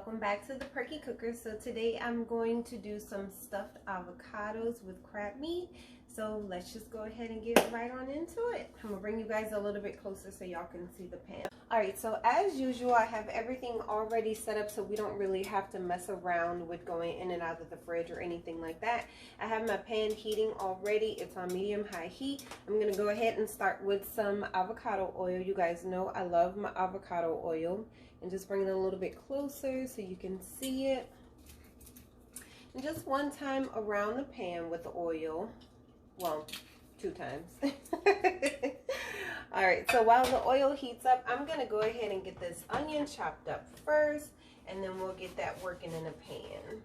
welcome back to the Perky Cooker. So today I'm going to do some stuffed avocados with crab meat. So let's just go ahead and get right on into it. I'm gonna bring you guys a little bit closer so y'all can see the pan. All right, so as usual, I have everything already set up so we don't really have to mess around with going in and out of the fridge or anything like that. I have my pan heating already. It's on medium-high heat. I'm gonna go ahead and start with some avocado oil. You guys know I love my avocado oil. And just bring it a little bit closer so you can see it. And just one time around the pan with the oil. Well, 2 times. All right, so while the oil heats up, I'm gonna go ahead and get this onion chopped up first, and then we'll get that working in a pan.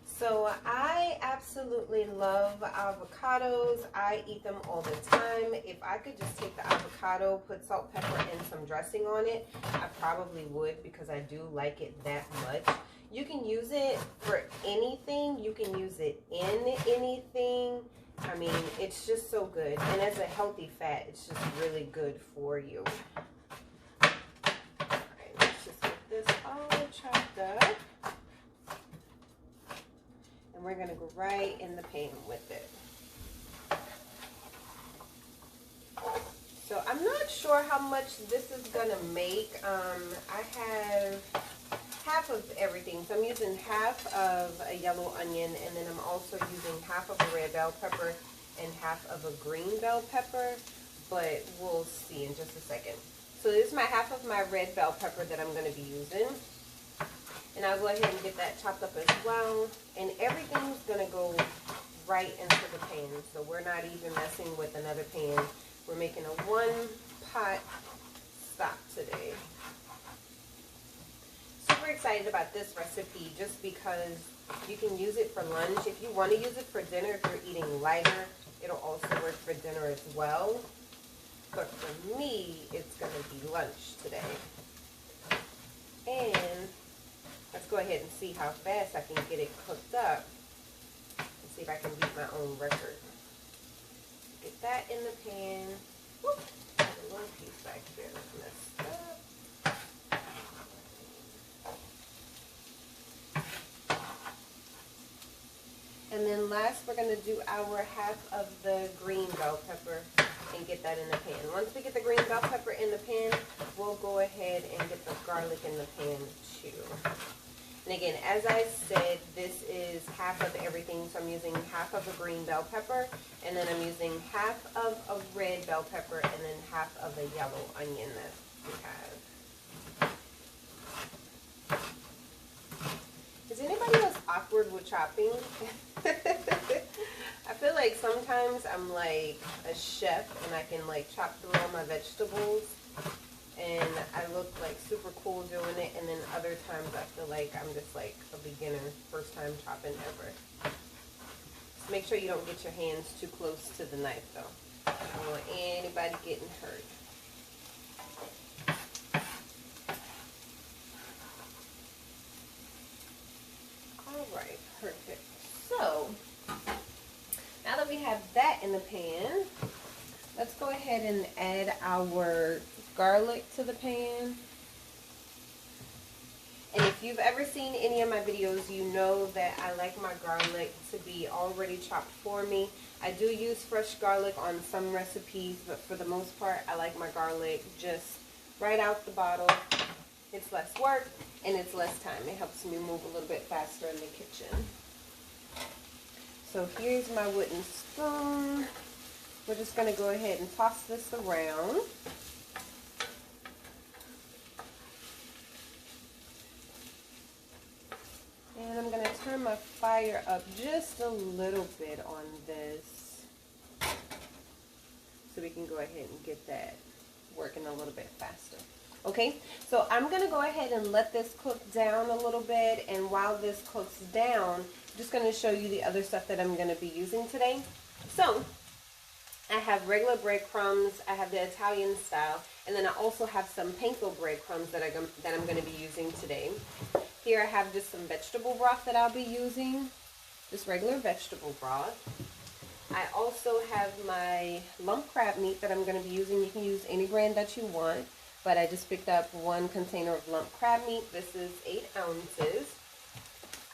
So I absolutely love avocados. I eat them all the time. If I could just take the avocado, put salt, pepper, and some dressing on it, I probably would, because I do like it that much. You can use it for anything. You can use it in anything. I mean, it's just so good. And as a healthy fat, it's just really good for you. All right, let's just get this all chopped up. And we're gonna go right in the pan with it. So I'm not sure how much this is gonna make. I have half of everything. So I'm using half of a yellow onion, and then I'm also using half of a red bell pepper and half of a green bell pepper, but we'll see in just a second. So this is my half of my red bell pepper that I'm gonna be using. And I'll go ahead and get that chopped up as well. And everything's gonna go right into the pan. So we're not even messing with another pan. We're making a 1-pot stock today. Super excited about this recipe just because you can use it for lunch. If you want to use it for dinner, if you're eating lighter, it'll also work for dinner as well. But for me, it's gonna be lunch today. And let's go ahead and see how fast I can get it cooked up and see if I can beat my own record. Get that in the pan. Whoop, there's a little piece back there that's messed up. And then last, we're going to do our half of the green bell pepper and get that in the pan. Once we get the green bell pepper in the pan, we'll go ahead and get the garlic in the pan too. And again, as I said, this is half of everything. So I'm using half of a green bell pepper, and then I'm using half of a red bell pepper, and then half of a yellow onion that we have. Is anybody else awkward with chopping? I feel like sometimes I'm like a chef and I can like chop through all my vegetables and I look like super cool doing it, and then other times I feel like I'm just like a beginner, first time chopping ever. Just make sure you don't get your hands too close to the knife though. I don't want anybody getting hurt. Alright, perfect. So, now that we have that in the pan, let's go ahead and add our garlic to the pan. And if you've ever seen any of my videos, you know that I like my garlic to be already chopped for me. I do use fresh garlic on some recipes, but for the most part, I like my garlic just right out the bottle. It's less work and it's less time. It helps me move a little bit faster in the kitchen. So here's my wooden spoon. We're just going to go ahead and toss this around. And I'm going to turn my fire up just a little bit on this so we can go ahead and get that working a little bit faster. Okay, so I'm going to go ahead and let this cook down a little bit, and while this cooks down, I'm just going to show you the other stuff that I'm going to be using today. So, I have regular breadcrumbs, I have the Italian style, and then I also have some panko breadcrumbs that I'm going to be using today. Here I have just some vegetable broth that I'll be using, just regular vegetable broth. I also have my lump crab meat that I'm going to be using. You can use any brand that you want. but I just picked up 1 container of lump crab meat. This is 8 ounces.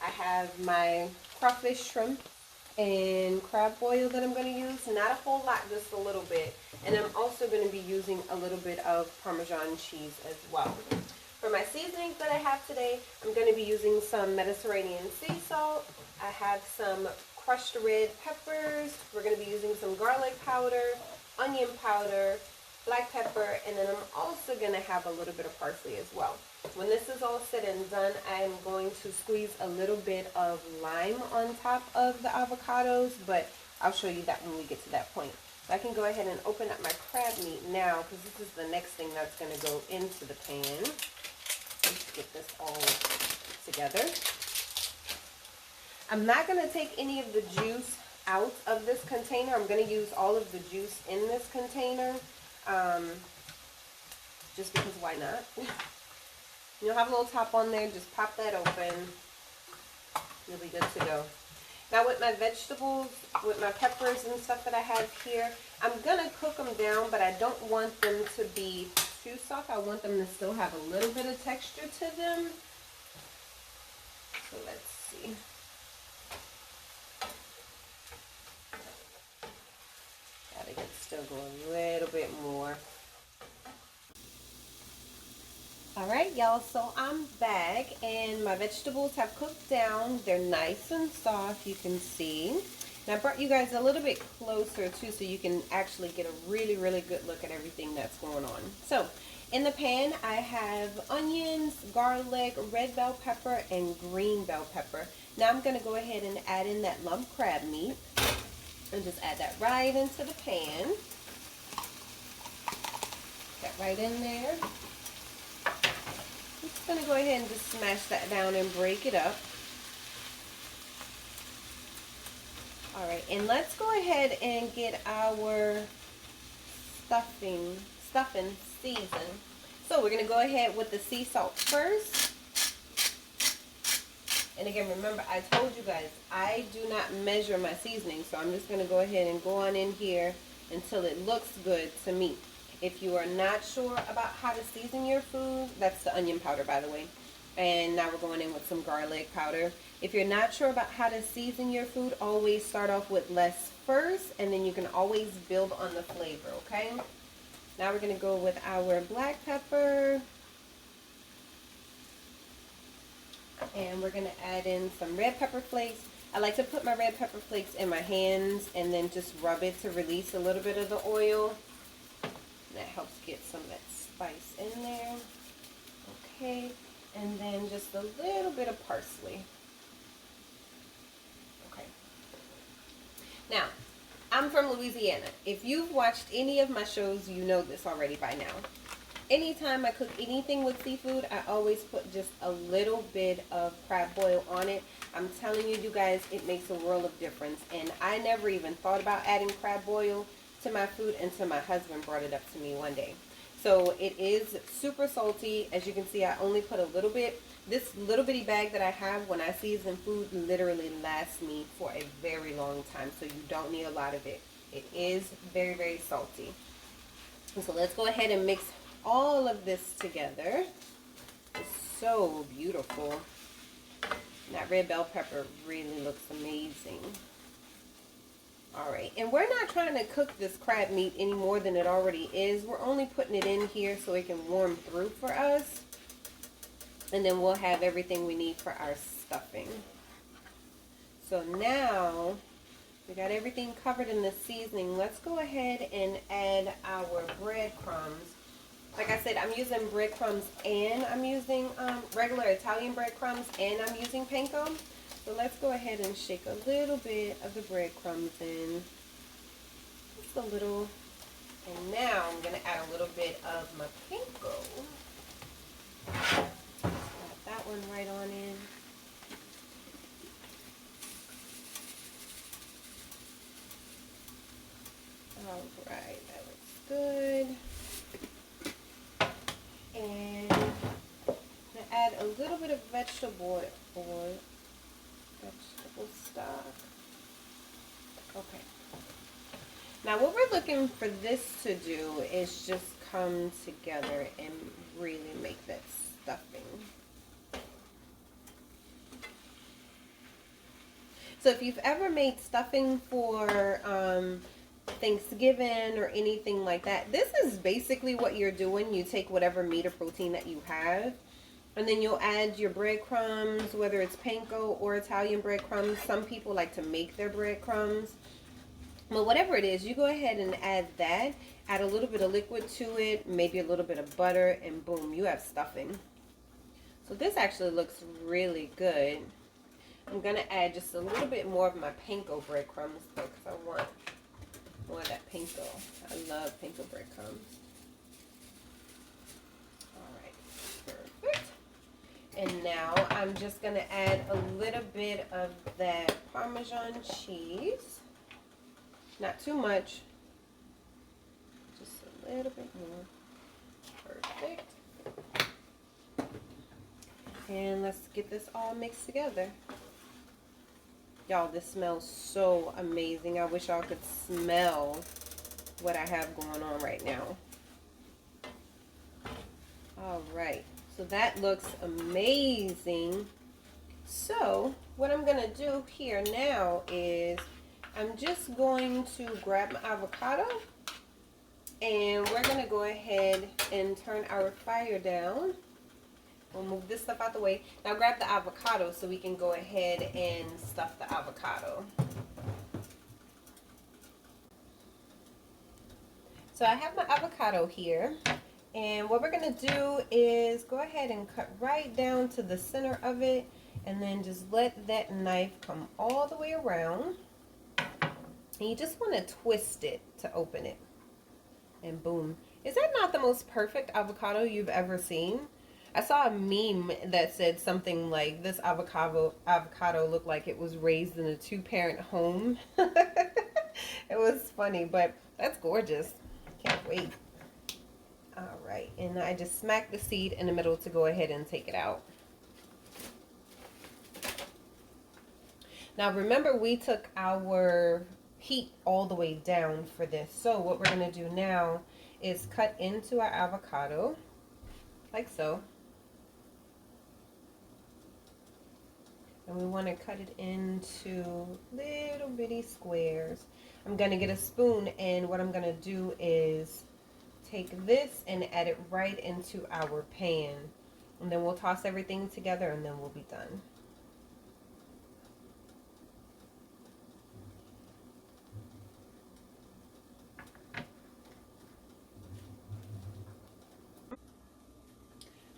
I have my crawfish, shrimp, and crab boil that I'm going to use. Not a whole lot, just a little bit. And I'm also going to be using a little bit of Parmesan cheese as well. For my seasonings that I have today, I'm going to be using some Mediterranean sea salt. I have some crushed red peppers. We're going to be using some garlic powder, onion powder, black pepper, and then I'm also going to have a little bit of parsley as well. When this is all said and done, I'm going to squeeze a little bit of lime on top of the avocados, but I'll show you that when we get to that point. So I can go ahead and open up my crab meat now, because this is the next thing that's going to go into the pan. Let's get this all together. I'm not going to take any of the juice out of this container. I'm going to use all of the juice in this container, just because why not? You'll have a little top on there. Just pop that open. You'll be good to go. Now with my vegetables, with my peppers and stuff that I have here, I'm going to cook them down, but I don't want them to be too soft. I want them to still have a little bit of texture to them. So let's see. Gotta get still go a little bit more. Alright y'all, so I'm back and my vegetables have cooked down. They're nice and soft, you can see. And I brought you guys a little bit closer too so you can actually get a really good look at everything that's going on. So in the pan I have onions, garlic, red bell pepper, and green bell pepper. Now I'm going to go ahead and add in that lump crab meat and just add that right into the pan. That right in there. I'm just going to go ahead and just smash that down and break it up. Alright, and let's go ahead and get our stuffing seasoned. So we're going to go ahead with the sea salt first. And again, remember, I told you guys, I do not measure my seasoning. So I'm just going to go ahead and go on in here until it looks good to me. If you are not sure about how to season your food, that's the onion powder, by the way. And now we're going in with some garlic powder. If you're not sure about how to season your food, always start off with less first, and then you can always build on the flavor, okay? Now we're going to go with our black pepper. And we're going to add in some red pepper flakes. I like to put my red pepper flakes in my hands and then just rub it to release a little bit of the oil. That helps get some of that spice in there. Okay, and then just a little bit of parsley. Okay. Now, I'm from Louisiana. If you've watched any of my shows, you know this already by now. Anytime I cook anything with seafood, I always put just a little bit of crab boil on it. I'm telling you, you guys, it makes a world of difference. And I never even thought about adding crab boil to my food until my husband brought it up to me one day. So it is super salty. As you can see, I only put a little bit. This little bitty bag that I have when I season food literally lasts me for a very long time. So you don't need a lot of it. It is very salty. And so let's go ahead and mix all of this together. It's so beautiful. And that red bell pepper really looks amazing. Alright, and we're not trying to cook this crab meat any more than it already is. We're only putting it in here so it can warm through for us. And then we'll have everything we need for our stuffing. So now, we got everything covered in the seasoning. Let's go ahead and add our breadcrumbs. Like I said, I'm using breadcrumbs and I'm using regular Italian breadcrumbs and I'm using panko. So let's go ahead and shake a little bit of the breadcrumbs in. Just a little. And now I'm going to add a little bit of my panko. Add that one right on in. Alright, that looks good. And I'm going to add a little bit of vegetable stock. Okay. Now what we're looking for this to do is just come together and really make that stuffing. So if you've ever made stuffing for Thanksgiving or anything like that, this is basically what you're doing. You take whatever meat or protein that you have, and then you'll add your breadcrumbs, whether it's panko or Italian breadcrumbs. Some people like to make their breadcrumbs. But whatever it is, you go ahead and add that. Add a little bit of liquid to it, maybe a little bit of butter, and boom, you have stuffing. So this actually looks really good. I'm going to add just a little bit more of my panko breadcrumbs though, because I want more of that panko. I love panko breadcrumbs. Alright, perfect. And now I'm just going to add a little bit of that Parmesan cheese. Not too much. Just a little bit more. Perfect. And let's get this all mixed together. Y'all, this smells so amazing. I wish y'all could smell what I have going on right now. All right, so that looks amazing. So what I'm gonna do here now is I'm just going to grab my avocado, and we're gonna go ahead and turn our fire down. We'll move this stuff out the way. Now grab the avocado so we can go ahead and stuff the avocado. So I have my avocado here, and what we're going to do is go ahead and cut right down to the center of it, and then just let that knife come all the way around. And you just want to twist it to open it. And boom. Is that not the most perfect avocado you've ever seen? I saw a meme that said something like, this avocado looked like it was raised in a 2-parent home. It was funny, but that's gorgeous. Can't wait. All right, and I just smacked the seed in the middle to go ahead and take it out. Now remember, we took our heat all the way down for this. So what we're going to do now is cut into our avocado like so. And we want to cut it into little bitty squares. I'm going to get a spoon, and what I'm going to do is take this and add it right into our pan. And then we'll toss everything together, and then we'll be done.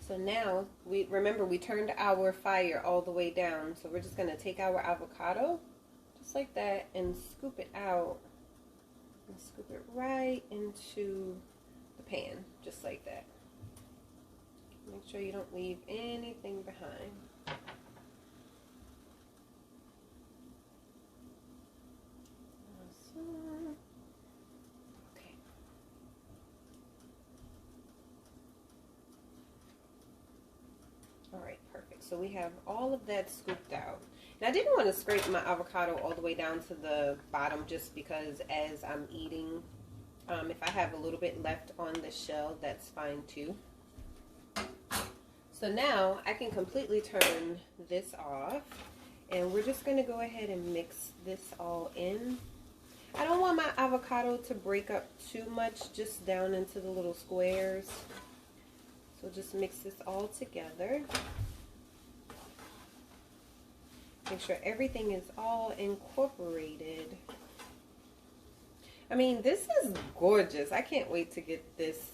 So now, remember we turned our fire all the way down. So we're just going to take our avocado, just like that, and scoop it out. And scoop it right into the pan, just like that. Make sure you don't leave anything behind. Awesome. Okay. All right, perfect. So we have all of that scooped out. And I didn't want to scrape my avocado all the way down to the bottom, just because as I'm eating, if I have a little bit left on the shell, that's fine too. So now I can completely turn this off, and we're just going to go ahead and mix this all in. I don't want my avocado to break up too much, just down into the little squares. So just mix this all together. Make sure everything is all incorporated. I mean, this is gorgeous. I can't wait to get this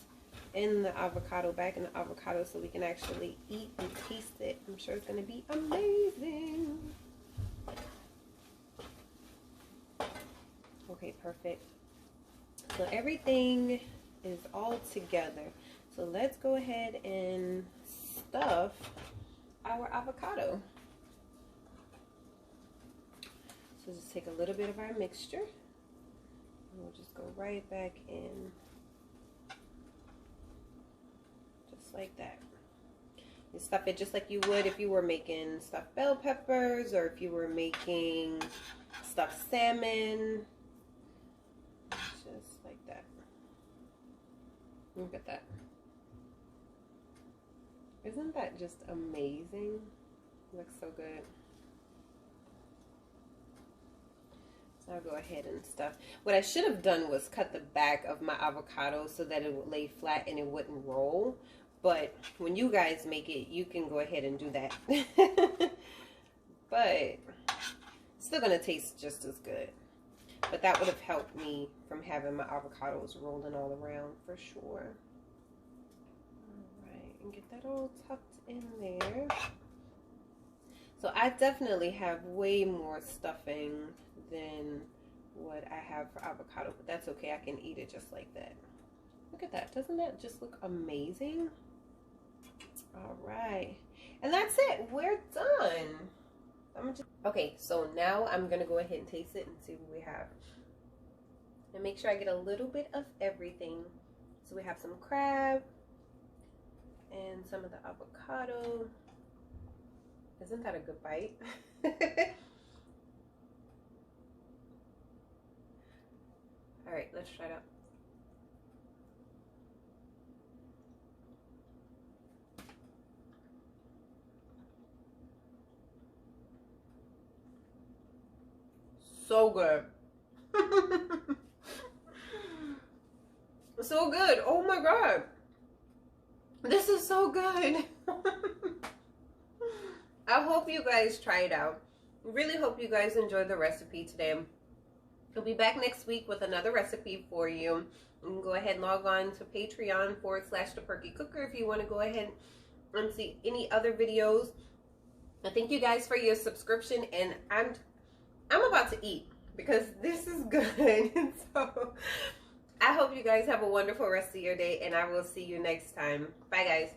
in the avocado, back in the avocado, so we can actually eat and taste it. I'm sure it's going to be amazing. Okay, perfect. So everything is all together. So let's go ahead and stuff our avocado. So just take a little bit of our mixture, and we'll just go right back in, just like that. You stuff it just like you would if you were making stuffed bell peppers, or if you were making stuffed salmon. Look at that. Isn't that just amazing? Looks so good. So I'll go ahead and stuff. What I should have done was cut the back of my avocado so that it would lay flat and it wouldn't roll. But when you guys make it, you can go ahead and do that. But still gonna taste just as good. But that would have helped me from having my avocados rolling all around for sure. Alright, and get that all tucked in there. So I definitely have way more stuffing than what I have for avocado, but that's okay. I can eat it just like that. Look at that. Doesn't that just look amazing? All right. And that's it. We're done. Okay, so now I'm going to go ahead and taste it and see what we have. And make sure I get a little bit of everything. So we have some crab and some of the avocado. Isn't that a good bite? All right, let's try it out. So good. So good. Oh my God. This is so good. I hope you guys try it out. Really hope you guys enjoyed the recipe today. I'll be back next week with another recipe for you. You can go ahead and log on to Patreon/ThePerkyCooker if you want to go ahead and see any other videos. I thank you guys for your subscription, and I'm about to eat because this is good. So I hope you guys have a wonderful rest of your day, and I will see you next time. Bye, guys.